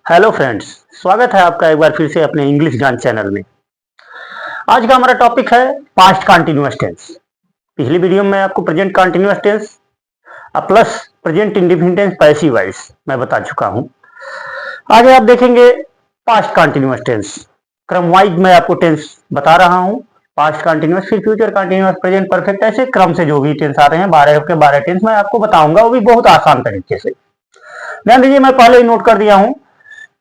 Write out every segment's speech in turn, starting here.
Hello friends, स्वागत है आपका एक बार फिर से अपने इंग्लिश ज्ञान चैनल में। आज का हमारा टॉपिक है पास्ट कंटिन्यूअस टेंस। पिछली वीडियो में आपको present continuous tense plus present indefinite tense passive voice मैं बता चुका हूं। आगे आप देखेंगे पास्ट कंटिन्यूअस टेंस। क्रम वाइज मैं आपको टेंस बता रहा हूं। पास्ट कंटिन्यूअस, फिर फ्यूचर कंटिन्यूअस, प्रेजेंट परफेक्ट, ऐसे क्रम से जो भी टेंस आ रहे हैं 12 के 12 टेंस मैं आपको बताऊंगा, वो भी बहुत आसान तरीके से। ध्यान दीजिए, मैं पहले ही नोट कर दिया हूं।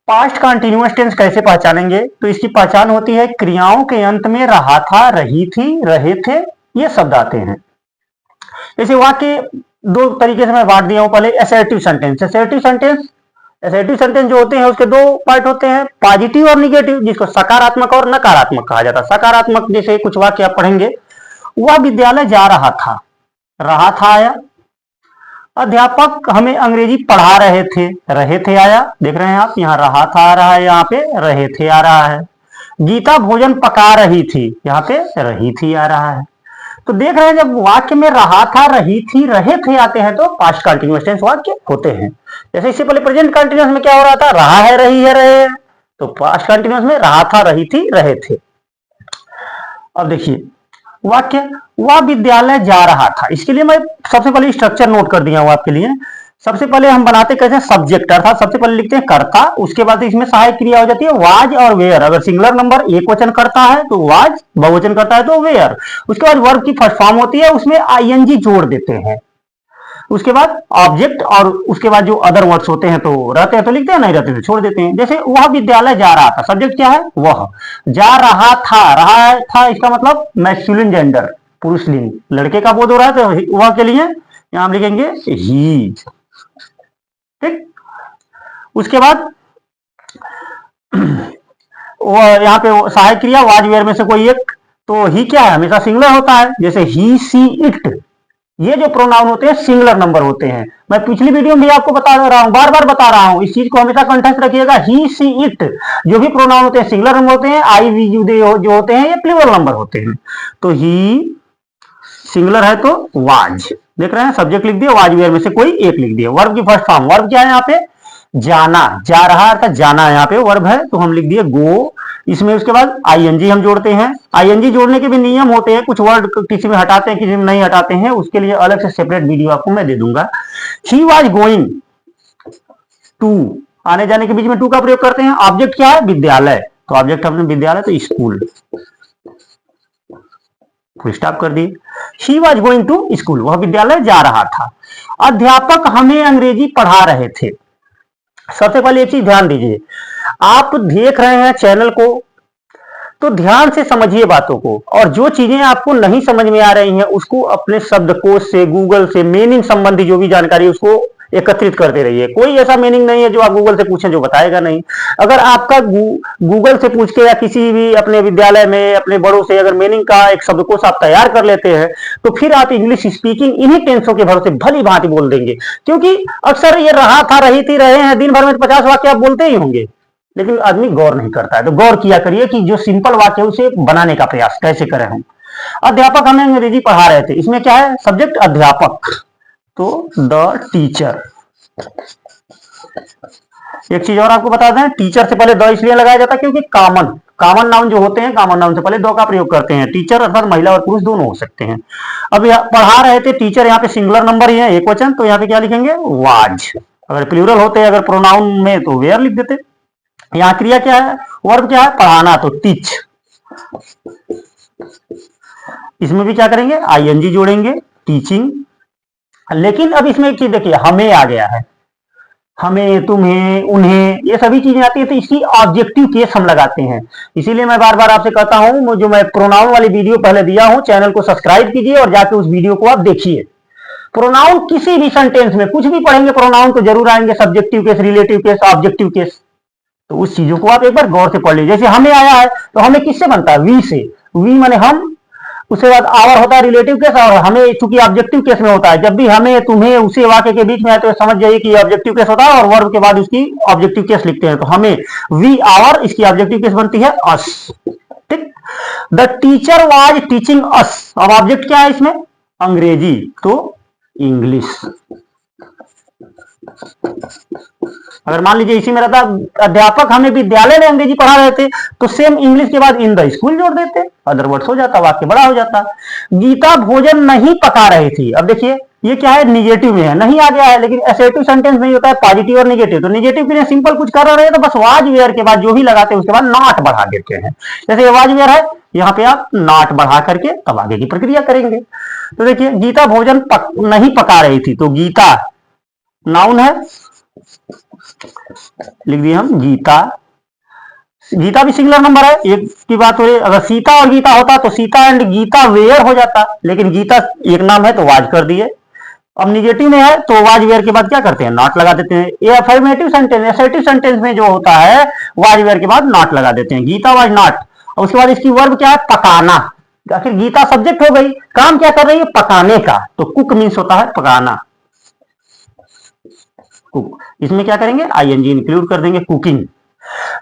पास्ट कंटिन्यूअस टेंस कैसे पहचानेंगे? तो इसकी पहचान होती है क्रियाओं के अंत में रहा था, रही थी, रहे थे, ये शब्द आते हैं। जैसे वाक्य दो तरीके से मैं बांट दिया हूं। पहले असर्टिव सेंटेंस। असर्टिव सेंटेंस जो होते हैं उसके दो पार्ट होते हैं, पॉजिटिव और निगेटिव, जिसको सकारात्मक और नकारात्मक कहा जाता है। सकारात्मक जैसे कुछ वाक्य आप पढ़ेंगे, वह विद्यालय जा रहा था आया। अध्यापक हमें अंग्रेजी पढ़ा रहे थे आया। देख रहे हैं आप, यहाँ रहा था आ रहा है, यहाँ पे रहे थे आ रहा है। गीता भोजन पका रही थी, यहाँ पे रही थी आ रहा है। तो देख रहे हैं, जब वाक्य में रहा था, रही थी, रहे थे आते हैं तो पास्ट कंटिन्यूअस टेंस वाक्य होते हैं। जैसे इससे पहले प्रेजेंट कंटिन्यूअस में क्या हो रहा था? रहा है, रही है, रहे हैं। तो पास्ट कंटिन्यूअस में रहा था, रही थी, रहे थे। अब देखिए वाक्य, वह विद्यालय जा रहा था। इसके लिए मैं सबसे पहले स्ट्रक्चर नोट कर दिया हूं आपके लिए। सबसे पहले हम बनाते कैसे? सब्जेक्ट, अर्थात सबसे पहले लिखते हैं कर्ता, उसके बाद इसमें सहायक क्रिया हो जाती है वाज और वेयर। अगर सिंगुलर नंबर एक वचन करता है तो वाज, बहुवचन करता है तो वेयर। उसके बाद वर्ब की फर्स्ट फॉर्म होती है, उसमें आईएनजी जोड़ देते हैं। उसके बाद ऑब्जेक्ट, और उसके बाद जो अदर वर्ड्स होते हैं तो रहते हैं तो लिखते हैं, नहीं रहते तो छोड़ देते हैं। जैसे वह विद्यालय जा रहा था, सब्जेक्ट क्या है? वह। जा रहा था इसका मतलब मैस्कुलिन जेंडर, पुरुष लिंग, लड़के का बोध हो रहा है तो वह के लिए यहां हम लिखेंगे ही। ठीक। उसके बाद यहाँ पे सहायक क्रिया वाज वेयर में से कोई एक, तो ही क्या है? हमेशा सिंगुलर होता है। जैसे ही, सी, इट, ये जो प्रोनाउन होते हैं सिंगुलर नंबर होते हैं। मैं पिछली वीडियो में भी आपको बता रहा हूं, बार बार बता रहा हूं, इस चीज को हमेशा कंठस्थ रखिएगा। ही, सी, इट जो भी प्रोनाउन होते हैं सिंगुलर नंबर होते हैं। आई, वी, यू, दे जो होते हैं ये प्लूरल नंबर होते हैं। तो ही सिंगुलर है तो वाज, देख रहे हैं, सब्जेक्ट लिख दिया, वाज वेयर में से कोई एक लिख दिया। वर्ब की फर्स्ट फॉर्म, वर्ब क्या है यहाँ पे? जाना, जा रहा अर्थात जाना यहाँ पे वर्ब है, तो हम लिख दिए गो। इसमें उसके बाद आईएनजी हम जोड़ते हैं। आईएनजी जोड़ने के भी नियम होते हैं, कुछ वर्ड किसी में हटाते हैं, किसी में नहीं हटाते हैं, उसके लिए अलग से सेपरेट वीडियो आपको मैं दे दूंगा। ही वॉज गोइंग टू, आने जाने के बीच में टू का प्रयोग करते हैं। ऑब्जेक्ट क्या है? विद्यालय, तो ऑब्जेक्ट हमने विद्यालय तो स्कूल, फुल स्टॉप कर दिए। He was going to school, वह विद्यालय जा रहा था। अध्यापक हमें अंग्रेजी पढ़ा रहे थे। सबसे पहले एक चीज ध्यान दीजिए, आप देख रहे हैं चैनल को तो ध्यान से समझिए बातों को, और जो चीजें आपको नहीं समझ में आ रही हैं उसको अपने शब्दकोश से, गूगल से मीनिंग संबंधी जो भी जानकारी उसको एकत्रित करते रहिए। कोई ऐसा मीनिंग नहीं है जो आप गूगल से पूछें जो बताएगा नहीं। अगर आपका गूगल से पूछ के या किसी भी अपने विद्यालय में अपने बड़ों से अगर मीनिंग का एक शब्दकोश आप तैयार कर लेते हैं तो फिर आप इंग्लिश स्पीकिंग इन्हीं टेंसों के भरोसे भली भांति बोल देंगे। क्योंकि अक्सर ये रहा था, रही थी, रहे हैं, दिन भर में 50 वाक्य आप बोलते ही होंगे, लेकिन आदमी गौर नहीं करता है। तो गौर किया करिए कि जो सिंपल वाक्य है उसे बनाने का प्रयास कैसे करें हम। अध्यापक हमें अंग्रेजी पढ़ा रहे थे, इसमें क्या है? सब्जेक्ट अध्यापक, तो द टीचर। एक चीज और आपको बता दें, टीचर से पहले द इसलिए लगाया जाता है क्योंकि कॉमन नाउन जो होते हैं, कॉमन नाउन से पहले दो का प्रयोग करते हैं। टीचर अर्थात महिला और पुरुष दोनों हो सकते हैं। अब पढ़ा रहे थे, टीचर यहाँ पे सिंगुलर नंबर ही है, एक वचन, तो यहाँ पे क्या लिखेंगे? वाज। अगर प्लूरल होते, अगर प्रोनाउन में, तो वेयर लिख देते। यहाँ क्रिया क्या है? वर्ब क्या है? पढ़ाना, तो टीच। इसमें भी क्या करेंगे? आईएनजी जोड़ेंगे, टीचिंग। लेकिन अब इसमें एक चीज देखिए, हमें आ गया है, हमें, तुम्हें, उन्हें, ये सभी चीजें आती है तो इसकी ऑब्जेक्टिव केस हम लगाते हैं। इसीलिए मैं बार बार आपसे कहता हूं, जो मैं प्रोनाउन वाली वीडियो पहले दिया हूं, चैनल को सब्सक्राइब कीजिए और जाके उस वीडियो को आप देखिए। प्रोनाउन किसी भी सेंटेंस में कुछ भी पढ़ेंगे प्रोनाउन तो जरूर आएंगे, subjective case, relative case, objective case. तो उस चीजों को आप एक बार गौर से पढ़ लीजिए। जैसे हमें आया है तो हमें किससे बनता है? वी से। वी माने हम, उसके बाद आवर होता है रिलेटिव केस, और हमें चूंकि ऑब्जेक्टिव केस में होता है। जब भी हमें, तुम्हें, उसे वाक्य के बीच में आए तो समझ जाइए कि ऑब्जेक्टिव केस होता है, और वर्ब के बाद उसकी ऑब्जेक्टिव केस लिखते हैं। तो हमें, वी, आवर, इसकी ऑब्जेक्टिव केस बनती है अस। ठीक। The teacher was teaching us, अब ऑब्जेक्ट क्या है इसमें? अंग्रेजी, तो इंग्लिश। अगर मान लीजिए इसी में रहता अध्यापक हमें विद्यालय में अंग्रेजी पढ़ा रहे थे, तो सेम इंग्लिश के बाद इन द स्कूल जोड़ देते, अदर वर्ड्स हो जाता, वाक्य बड़ा हो जाता। गीता भोजन नहीं पका रही थी, अब देखिए ये क्या है, निगेटिव में है, नहीं आ गया है, लेकिन एसेटिव सेंटेंस नहीं होता है, पॉजिटिव और निगेटिव। तो निगेटिव के लिए सिंपल कुछ कर रहे हैं तो बस वाज वेयर के बाद जो भी लगाते हैं उसके बाद नॉट बढ़ा देते हैं। जैसे वाज वेयर है, यहाँ पे आप नॉट बढ़ा करके तब आगे की प्रक्रिया करेंगे। तो देखिए गीता भोजन नहीं पका रही थी, तो गीता नाउन है, लिख दिए हम गीता। गीता भी सिंगुलर नंबर है, एक की बात हो रही है। अगर सीता और गीता होता तो सीता एंड गीता वेयर हो जाता, लेकिन गीता एक नाम है तो वाज कर दिए। अब निगेटिव में है तो वाज वेयर के बाद क्या करते हैं, नॉट लगा देते हैं। ये अफर्मेटिव सेंटेंस, एसर्टिव सेंटेंस में जो होता है वाज वेयर के बाद नॉट लगा देते हैं। गीता वाज नॉट, और उसके बाद इसकी वर्ब क्या है, पकाना। आखिर गीता सब्जेक्ट हो गई, काम क्या कर रही है, पकाने का, तो कुक मीन्स होता है पकाना, कुक। इसमें क्या करेंगे, आईएनजी इंक्लूड कर देंगे, cooking.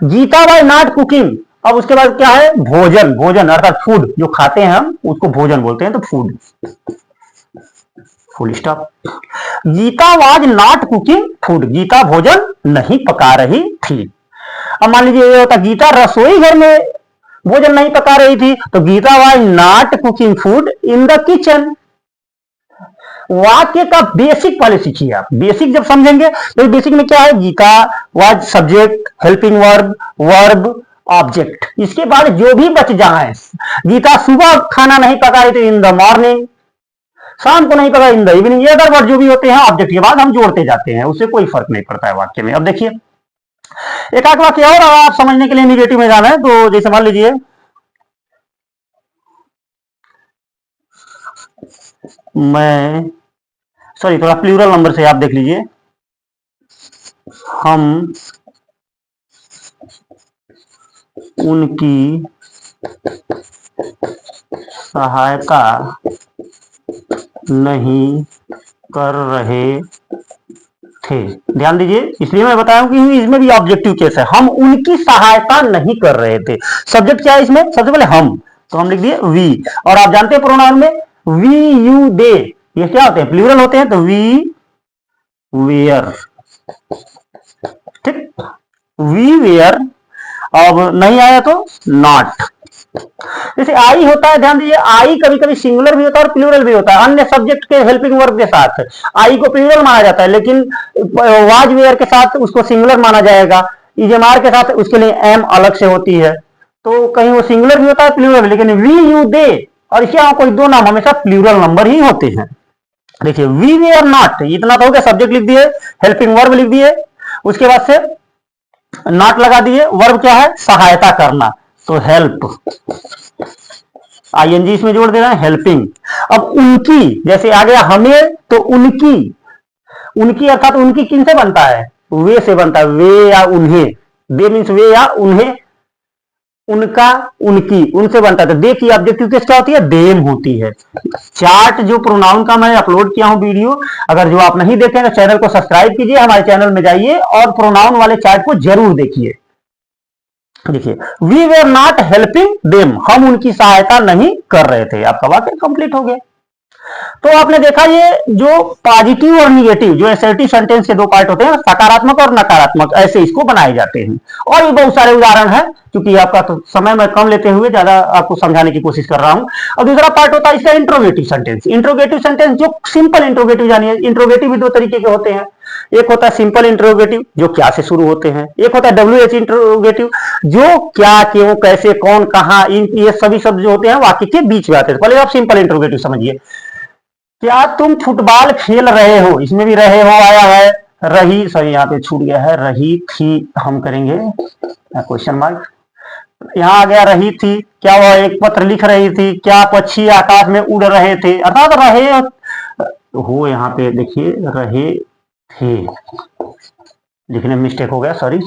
Gita was not cooking. अब उसके बाद क्या है, भोजन, भोजन अर्थात फूड, जो खाते हैं हम उसको भोजन बोलते हैं, तो food, full stop. Gita was not cooking food, Gita भोजन नहीं पका रही थी। अब मान लीजिए ये होता, गीता रसोई घर में भोजन नहीं पका रही थी, तो Gita was not cooking food in the kitchen. वाक्य का बेसिक पहले सीखिए आप, बेसिक जब समझेंगे तो बेसिक में क्या है, Gita was subject, helping verb, verb, object. इसके बाद जो भी बच जाए, गीता सुबह खाना नहीं पका रही थी इन द मॉर्निंग, शाम को नहीं पका इन द इवनिंग, ये अदर वर्ड जो भी होते हैं ऑब्जेक्ट के बाद हम जोड़ते जाते हैं, उससे कोई फर्क नहीं पड़ता है वाक्य में। अब देखिए एक आध वाक्य और आप समझने के लिए निगेटिव में जाना है, तो जैसे मान लीजिए मैं, सॉरी थोड़ा प्लूरल नंबर से आप देख लीजिए, हम उनकी सहायता नहीं कर रहे थे। ध्यान दीजिए, इसलिए मैं बताया कि इसमें भी ऑब्जेक्टिव केस है, हम उनकी सहायता नहीं कर रहे थे। सब्जेक्ट क्या है इसमें, सबसे पहले हम, तो हम लिख दिए वी। और आप जानते हैं प्रोनाउन में वी, यू, दे, ये क्या होते हैं, प्लूरल होते हैं, तो वी वेयर, ठीक, वी वेयर। अब नहीं आया तो नॉट। जैसे आई होता है, ध्यान दीजिए आई कभी कभी सिंगुलर भी होता है और प्लूरल भी होता है, अन्य सब्जेक्ट के हेल्पिंग वर्ब के साथ आई को प्लूरल माना जाता है, लेकिन वाज वेयर के साथ उसको सिंगुलर माना जाएगा। इजमार के साथ उसके लिए एम अलग से होती है, तो कहीं वो सिंगुलर भी होता है प्लूरल भी, लेकिन वी, यू, दे और इसके यहाँ कोई दो नाम हमेशा प्लूरल नंबर ही होते हैं। देखिए वी वेयर नॉट, इतना तो हो गया, सब्जेक्ट लिख दिए, हेल्पिंग वर्ब लिख दिए, उसके बाद से नॉट लगा दिए, वर्ब क्या है, सहायता करना, तो हेल्प, आईएनजी इसमें जोड़ देना है, हेल्पिंग। अब उनकी, जैसे आ गया हमें, तो उनकी, उनकी अर्थात उनकी किन से बनता है, वे से बनता है, वे या उन्हें, दे मीन्स वे या उन्हें, उनका, उनकी, उनसे बनता है, तो दे की ऑब्जेक्टिव केस क्या होती है, देम होती है। चार्ट जो प्रोनाउन का मैं अपलोड किया हूं वीडियो, अगर जो आप नहीं देखें तो चैनल को सब्सक्राइब कीजिए, हमारे चैनल में जाइए और प्रोनाउन वाले चार्ट को जरूर देखिए। देखिए we were not helping them, हम उनकी सहायता नहीं कर रहे थे, आपका वाक्य कंप्लीट हो गया। तो आपने देखा ये जो पॉजिटिव और निगेटिव, जो असर्टिव सेंटेंस के दो पार्ट होते हैं, सकारात्मक और नकारात्मक, ऐसे इसको बनाए जाते हैं। और भी बहुत सारे उदाहरण हैं, क्योंकि आपका तो समय मैं कम लेते हुए ज्यादा आपको समझाने की कोशिश कर रहा हूं। और दूसरा पार्ट होता है इसका इंट्रोगेटिव सेंटेंस। इंट्रोगेटिव सेंटेंस जो सिंपल इंट्रोगेटिव, जानिए इंट्रोगेटिव भी दो तरीके के होते हैं, एक होता है सिंपल इंट्रोगेटिव जो क्या से शुरू होते हैं, एक होता है WH इंट्रोगेटिव जो क्या, क्यों, कैसे, कौन, कहां, ये सभी शब्द जो होते हैं वाक्य के बीच में आते हैं। पहले आप सिंपल इंट्रोगेटिव समझिए, क्या तुम फुटबॉल खेल रहे हो, इसमें भी रहे हो आया है, रही, सॉरी यहाँ पे छूट गया है, रही थी हम करेंगे क्वेश्चन मार्क, यहाँ आ गया रही थी, क्या वह एक पत्र लिख रही थी, क्या पक्षी आकाश में उड़ रहे थे, अर्थात रहे हो, यहाँ पे देखिए रहे थे, लिखने में मिस्टेक हो गया, सॉरी।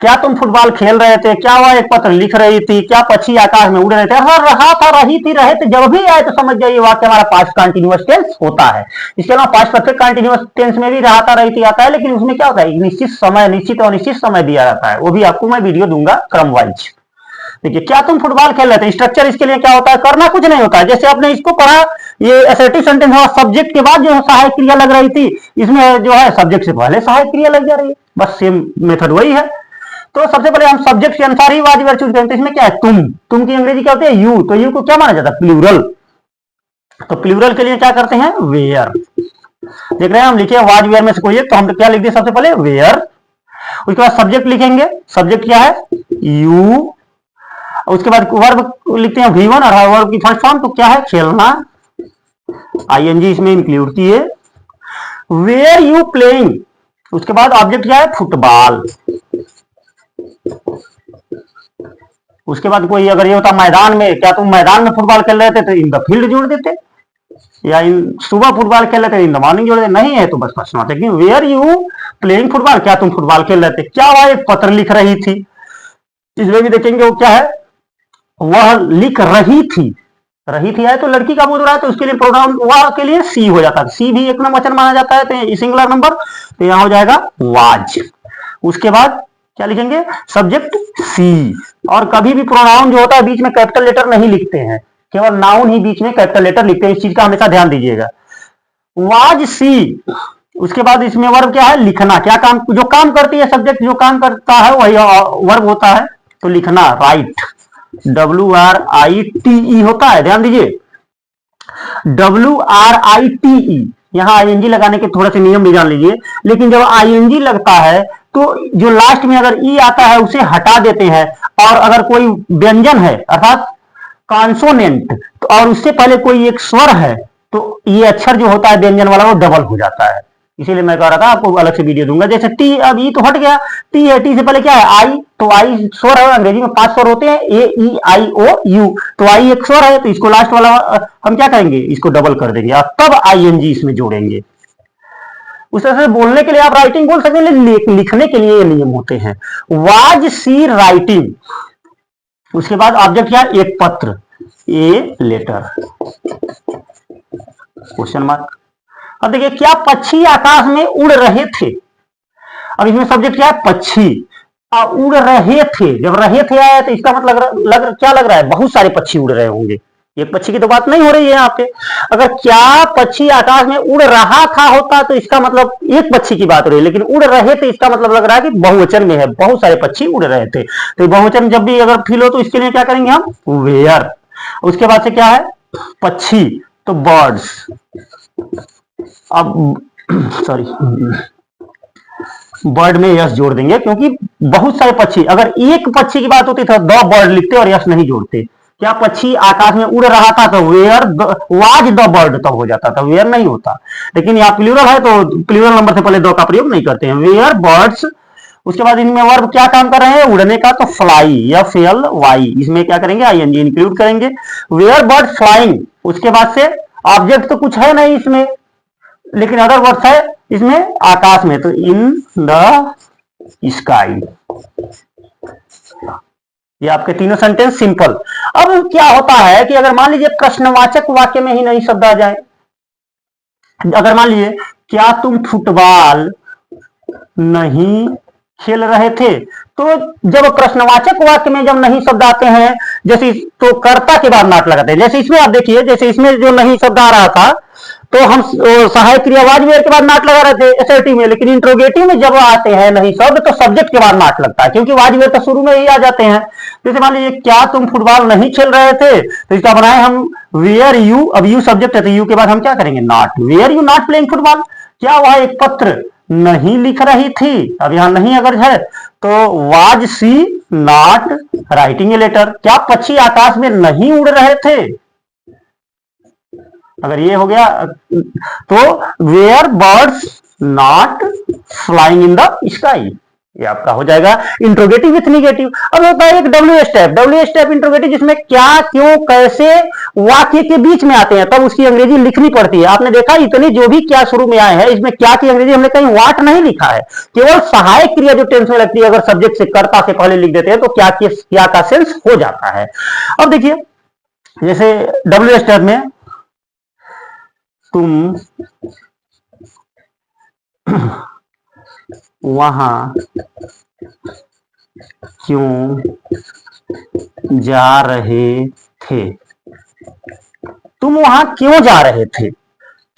क्या तुम फुटबॉल खेल रहे थे, क्या वह एक पत्र लिख रही थी, क्या पक्षी आकाश में उड़ रहे थे, हर रहा था, रही थी, रहे थे, जब भी आए तो समझ जाइए वाक्य हमारा पास्ट कंटीन्यूअस टेंस होता है। इसके अलावा पास्ट परफेक्ट कंटीन्यूअस टेंस में भी रहा था, रही थी आता है, लेकिन उसमें क्या होता है, निश्चित समय, निश्चित और अनिश्चित समय दिया जाता है, वो भी आपको मैं वीडियो दूंगा क्रम वाइज। देखिए क्या तुम फुटबॉल खेल रहे थे, स्ट्रक्चर इसके लिए क्या होता है, करना कुछ नहीं होता है, जैसे आपने इसको पढ़ा, ये असर्टिव सेंटेंस है, सब्जेक्ट के बाद जो सहायक क्रिया लग रही थी, इसमें जो है सब्जेक्ट से पहले सहायक क्रिया लग जा रही है। बस सेम मेथड वही है। तो सबसे पहले हम सब्जेक्ट के अनुसार ही वाज वेयर चूज करेंगे। इसमें क्या है, तुम की अंग्रेजी क्या होती है, यू। तो यू को क्या माना जाता है, प्लूरल। तो प्लूरल के लिए क्या करते हैं, वेयर। देख रहे हैं हम लिखे वाज वेयर में से कोई एक, तो हम क्या लिख दिए सबसे पहले, वेयर। उसके बाद सब्जेक्ट लिखेंगे, सब्जेक्ट क्या है, यू। उसके बाद वर्ब लिखते हैं V1, और वर्ब की फर्स्ट फॉर्म तो क्या है, खेलना, आईएनजी इसमें इंक्लूड किए। वेयर यू प्लेइंग, उसके बाद ऑब्जेक्ट क्या है, फुटबॉल। उसके बाद कोई अगर ये होता मैदान में, क्या तुम मैदान में फुटबॉल खेल रहे थे, तो इन द फील्ड जोड़ देते, या इन सुबह फुटबॉल खेल रहे थे, इन द मॉर्निंग जोड़ देते, नहीं है तो बस क्वेश्चन आता है, वेयर यू प्लेइंग फुटबॉल, क्या तुम फुटबॉल खेल रहे थे। क्या वह एक पत्र लिख रही थी, इसमें भी देखेंगे वो क्या है, वह लिख रही थी। रही थी है तो लड़की का बोल रहा है, तो उसके लिए प्रोनाउन वह के लिए सी हो जाता है, सी भी एक नंबर वचन माना जाता है, तो सिंगुलर नंबर, तो यहां हो जाएगा वाज। उसके बाद क्या लिखेंगे, सब्जेक्ट सी। और कभी भी प्रोनाउन जो होता है बीच में कैपिटल लेटर नहीं लिखते हैं, केवल नाउन ही बीच में कैपिटल लेटर लिखते हैं, इस चीज का हमेशा ध्यान दीजिएगा। वाज सी। उसके बाद इसमें वर्ब क्या है, लिखना। क्या काम, जो काम करती है, सब्जेक्ट जो काम करता है वही वर्ब होता है, तो लिखना, राइट, WRITE होता है, ध्यान दीजिए, WRITE। यहां आईएनजी लगाने के थोड़े से नियम भी जान लीजिए। लेकिन जब आईएनजी लगता है तो जो लास्ट में अगर ई आता है उसे हटा देते हैं, और अगर कोई व्यंजन है अर्थात कॉन्सोनेंट, तो और उससे पहले कोई एक स्वर है, तो ये अक्षर जो होता है व्यंजन वाला वो डबल हो जाता है। इसीलिए मैं कह रहा था आपको अलग से वीडियो दूंगा। जैसे टी, अब ई तो हट गया, टी है, टी से पहले क्या है, आई, तो आई स्वर है, अंग्रेजी में 5 स्वर होते हैं, A E I O U, तो आई एक स्वर है, तो इसको लास्ट वाला हम क्या करेंगे, इसको डबल कर देंगे और तब आईएनजी इसमें जोड़ेंगे। उस तरह से बोलने के लिए आप राइटिंग बोल सकते हैं, लिखने के लिए ये नियम होते हैं। वाज सी राइटिंग, उसके बाद ऑब्जेक्ट क्या, एक पत्र, ए लेटर, क्वेश्चन मार्क। अब देखिए, क्या पक्षी आकाश में उड़ रहे थे। अब इसमें सब्जेक्ट क्या है, पक्षी। उड़ रहे थे, जब रहे थे आया तो इसका मतलब क्या लग रहा है, बहुत सारे पक्षी उड़ रहे होंगे। एक पक्षी की तो बात नहीं हो रही है यहाँ पे। अगर क्या पक्षी आकाश में उड़ रहा था होता तो इसका मतलब एक पक्षी की बात हो रही है, लेकिन उड़ रहे थे इसका मतलब लग रहा है कि बहुवचन में है, बहुत सारे पक्षी उड़ रहे थे। तो बहुवचन जब भी अगर फील हो तो इसके लिए क्या करेंगे हम, वेयर। उसके बाद से क्या है, पक्षी, तो बर्ड्स। अब सॉरी, बर्ड में यस जोड़ देंगे, क्योंकि बहुत सारे पक्षी, अगर एक पक्षी की बात होती तो द बर्ड लिखते और यस नहीं जोड़ते। क्या पक्षी आकाश में उड़ रहा था, तो वेयर वाज द बर्ड तब हो जाता था, वेयर नहीं होता। लेकिन यहाँ प्लूरल है तो प्लूरल नंबर से पहले द का प्रयोग नहीं करते हैं, वेयर बर्ड्स। उसके बाद इनमें वर्ब क्या काम कर रहे हैं, उड़ने का, तो फ्लाई, FLY, इसमें क्या करेंगे, आईएनजी इंक्लूड करेंगे, वेयर बर्ड फ्लाइंग। उसके बाद से ऑब्जेक्ट तो कुछ है नहीं इसमें, लेकिन अदर वर्ड्स है इसमें आकाश में, तो इन द स्काई। ये आपके तीनों सेंटेंस सिंपल। अब क्या होता है कि अगर मान लीजिए प्रश्नवाचक वाक्य में ही नहीं शब्द आ जाए, अगर मान लीजिए क्या तुम फुटबॉल नहीं खेल रहे थे, तो जब प्रश्नवाचक वाक्य में जब नहीं शब्द आते हैं, जैसे तो कर्ता के बाद नाट लगाते हैं। जैसे इसमें आप देखिए, जैसे इसमें जो नहीं शब्द आ रहा था तो हम सहायक क्रिया वाज वेयर के बाद नाट लगा रहे थे एसर्टिव में, लेकिन इंट्रोगेटिव में जब आते हैं नहीं शब्द तो सब्जेक्ट के बाद नाट लगता है, क्योंकि वाज वेयर तो शुरू में ही आ जाते हैं। जैसे मान लीजिए क्या तुम फुटबॉल नहीं खेल रहे थे, तो इसका बनाए हम वेयर यू, अब यू सब्जेक्ट है तो यू के बाद हम क्या करेंगे, not, were you not playing football. क्या वह एक पत्र नहीं लिख रही थी, अब यहां नहीं अगर है तो was she not writing a letter. क्या पक्षी आकाश में नहीं उड़ रहे थे, अगर ये हो गया तो were birds not flying in the sky, ये आपका हो जाएगा इंट्रोगेटिव विथ निगेटिव। अब होता है एक डब्ल्यू स्टेप इंट्रोगेटिव, जिसमें क्या, क्यों, कैसे वाक्य के बीच में आते हैं, तब उसकी अंग्रेजी लिखनी पड़ती है। आपने देखा इतनी जो भी क्या शुरू में आए हैं, इसमें क्या की अंग्रेजी हमने कहीं वाट नहीं लिखा है, केवल सहायक क्रिया जो टेंस में लगती है, अगर सब्जेक्ट से कर्ता से पहले लिख देते हैं तो क्या का सेंस हो जाता है। अब देखिए जैसे डब्ल्यू स्टेप में तुम वहां क्यों जा रहे थे, तुम वहां क्यों जा रहे थे,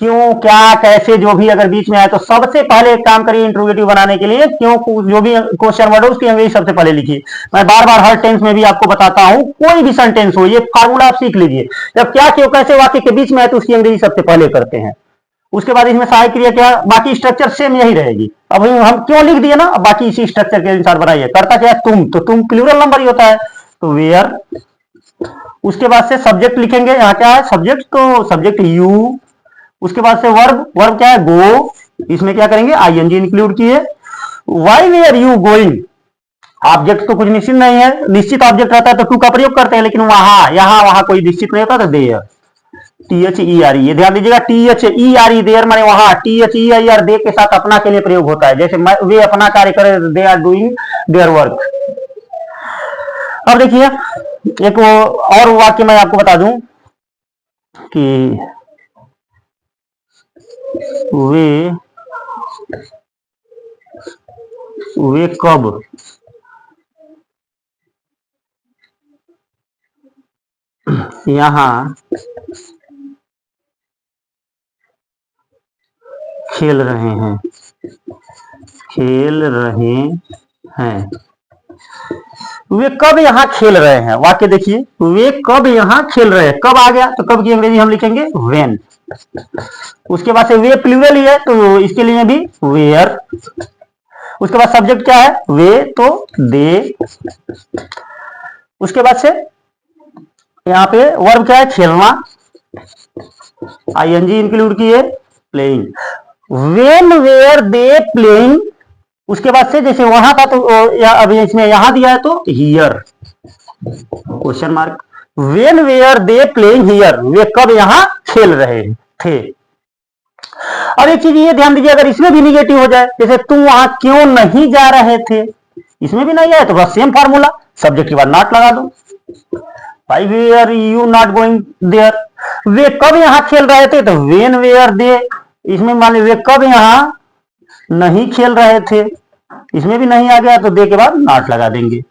क्यों, क्या, कैसे, जो भी अगर बीच में आए तो सबसे पहले एक काम करिए इंट्रोगेटिव बनाने के लिए, क्यों, जो भी क्वेश्चन वर्ड हो उसकी अंग्रेजी सबसे पहले लिखिए। मैं बार बार हर टेंस में भी आपको बताता हूं, कोई भी सेंटेंस हो, ये फार्मूला आप सीख लीजिए। जब क्या, क्यों, कैसे वाक्य के बीच में आए तो उसकी अंग्रेजी सबसे पहले करते हैं। उसके बाद इसमें सहायक क्रिया क्या, बाकी स्ट्रक्चर सेम यही रहेगी। अब हम क्यों लिख दिए ना, बाकी इसी स्ट्रक्चर के अनुसार बनाइए। करता क्या है, तुम, तो तुम प्लूरल नंबर ही होता है, तो वेयर। उसके बाद से सब्जेक्ट लिखेंगे, यहाँ क्या है सब्जेक्ट, तो सब्जेक्ट यू। उसके बाद से वर्ब, वर्ब क्या है, गो। इसमें क्या करेंगे, आईएनजी इंक्लूड किए। Why were you going, object तो कुछ निश्चित नहीं है, निश्चित ऑब्जेक्ट रहता है तो टू का प्रयोग करते हैं, लेकिन वहां, यहां, वहां कोई निश्चित नहीं होता, तो देयर, THERE, ये ध्यान दीजिएगा, THERE देयर माने वहां, THEIR दे के साथ अपना के लिए प्रयोग होता है, जैसे वे अपना कार्य करे, they are doing their work. अब देखिए एक और वाक्य मैं आपको बता दूं कि वे कब यहां खेल रहे हैं, खेल रहे हैं। वे कब यहाँ खेल रहे हैं, वाक्य देखिए, वे कब यहाँ खेल रहे हैं, कब आ गया तो कब की अंग्रेजी हम लिखेंगे व्हेन। उसके बाद से वे प्लूरल ही है तो इसके लिए भी वेयर। उसके बाद सब्जेक्ट क्या है, वे, तो दे। उसके बाद से यहाँ पे वर्ब क्या है, खेलना, आईएनजी इंक्लूड किए, playing. When were they playing. उसके बाद से जैसे वहां था तो अभी इसमें यहां दिया है तो here, question mark. When were they playing here, वे कब यहां खेल रहे थे। और एक चीज ये ध्यान दीजिए, अगर इसमें भी निगेटिव हो जाए, जैसे तुम वहां क्यों नहीं जा रहे थे, इसमें भी नहीं आए तो बस सेम फार्मूला, सब्जेक्ट के बाद नॉट लगा दो। भाई were you not going there, वे कब यहां खेल रहे थे, तो वेन वेयर दे। इसमें मान वे कब यहां नहीं खेल रहे थे, इसमें भी नहीं आ गया तो दे के बाद नॉट लगा देंगे।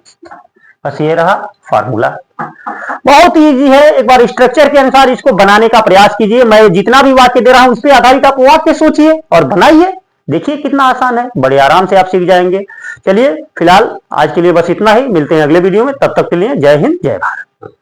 बस ये रहा फार्मूला, बहुत इजी है। एक बार स्ट्रक्चर के अनुसार इसको बनाने का प्रयास कीजिए। मैं जितना भी वाक्य दे रहा हूं उस पर आधारित आप वाक्य सोचिए और बनाइए, देखिए कितना आसान है, बड़े आराम से आप सीख जाएंगे। चलिए फिलहाल आज के लिए बस इतना ही, मिलते हैं अगले वीडियो में, तब तक के लिए जय हिंद जय भारत।